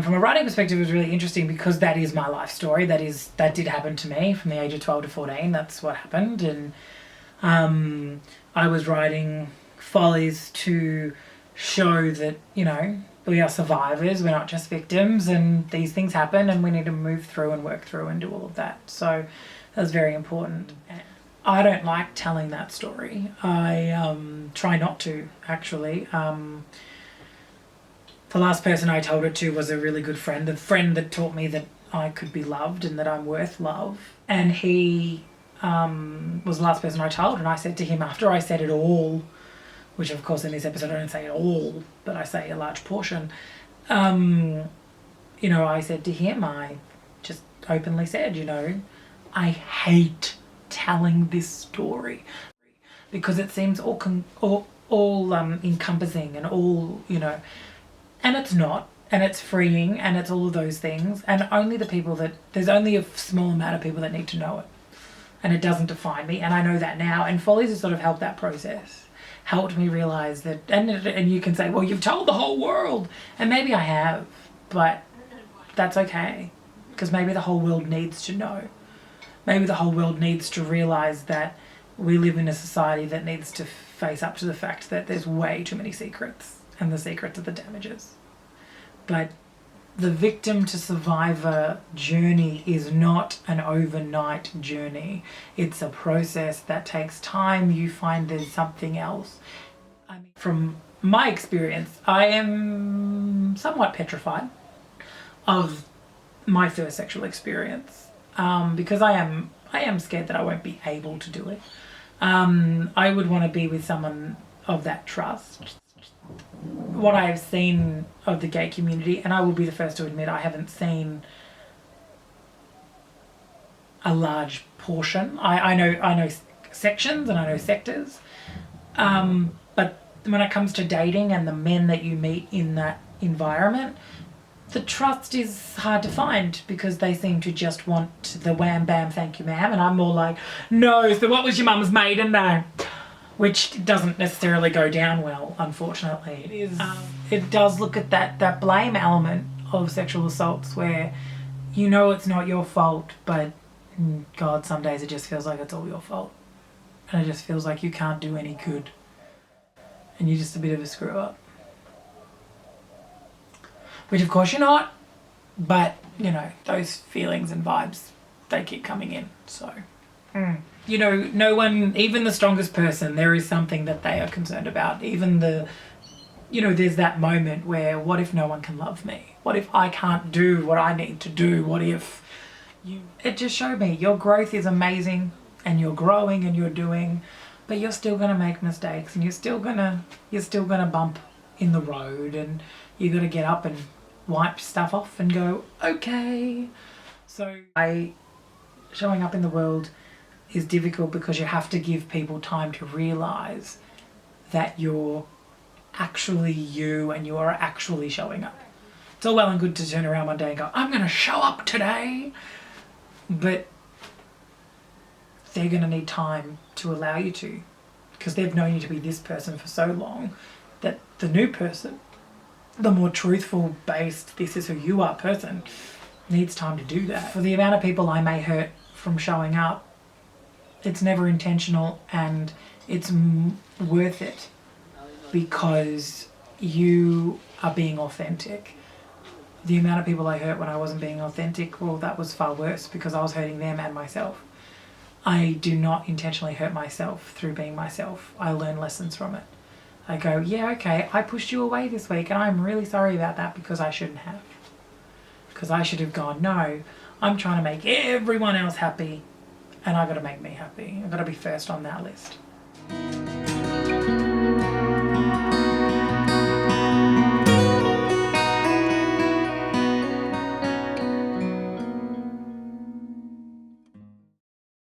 from a writing perspective, it was really interesting because that is my life story. That did happen to me from the age of 12 to 14. That's what happened. And I was writing Follies to show that, you know, we are survivors, we're not just victims, and these things happen and we need to move through and work through and do all of that. So that was very important. I don't like telling that story. I try not to, actually. The last person I told it to was a really good friend, the friend that taught me that I could be loved and that I'm worth love. And he was the last person I told, and I said to him after I said it all, which of course in this episode I don't say it all, but I say a large portion, you know, I said to him, I just openly said, you know, I hate telling this story because it seems all encompassing and all, you know, and it's not, and it's freeing, and it's all of those things, and only the people that, there's only a small amount of people that need to know it, and it doesn't define me, and I know that now, and Follies has sort of helped that process, helped me realise that, and you can say, well, you've told the whole world, and maybe I have, but that's okay, because maybe the whole world needs to know. Maybe the whole world needs to realise that we live in a society that needs to face up to the fact that there's way too many secrets, and the secrets are the damages. But the victim to survivor journey is not an overnight journey. It's a process that takes time. You find there's something else. I mean, from my experience, I am somewhat petrified of my first sexual experience because I am scared that I won't be able to do it. I would want to be with someone of that trust. What I have seen of the gay community, and I will be the first to admit I haven't seen a large portion. I know sections and I know sectors, but when it comes to dating and the men that you meet in that environment, the trust is hard to find because they seem to just want the wham bam thank you ma'am, and I'm more like, no, so what was your mum's maiden name? Which doesn't necessarily go down well, unfortunately. It is. It does look at that blame element of sexual assaults where you know it's not your fault, but God, some days it just feels like it's all your fault. And it just feels like you can't do any good. And you're just a bit of a screw up. Which of course you're not, but you know, those feelings and vibes, they keep coming in, so. You know, no one, even the strongest person, there is something that they are concerned about. Even you know, there's that moment where, what if no one can love me? What if I can't do what I need to do? What if it just showed me your growth is amazing and you're growing and you're doing, but you're still going to make mistakes and you're still going to bump in the road, and you got to get up and wipe stuff off and go, okay. So showing up in the world is difficult because you have to give people time to realise that you're actually you and you are actually showing up. It's all well and good to turn around one day and go, I'm going to show up today, but they're going to need time to allow you to, because they've known you to be this person for so long that the new person, the more truthful based this is who you are person, needs time to do that. For the amount of people I may hurt from showing up, it's never intentional, and it's worth it because you are being authentic. The amount of people I hurt when I wasn't being authentic, well, that was far worse because I was hurting them and myself. I do not intentionally hurt myself through being myself. I learn lessons from it. I go, yeah, okay, I pushed you away this week and I'm really sorry about that because I shouldn't have. Because I should have gone, no, I'm trying to make everyone else happy and I've got to make me happy. I've got to be first on that list.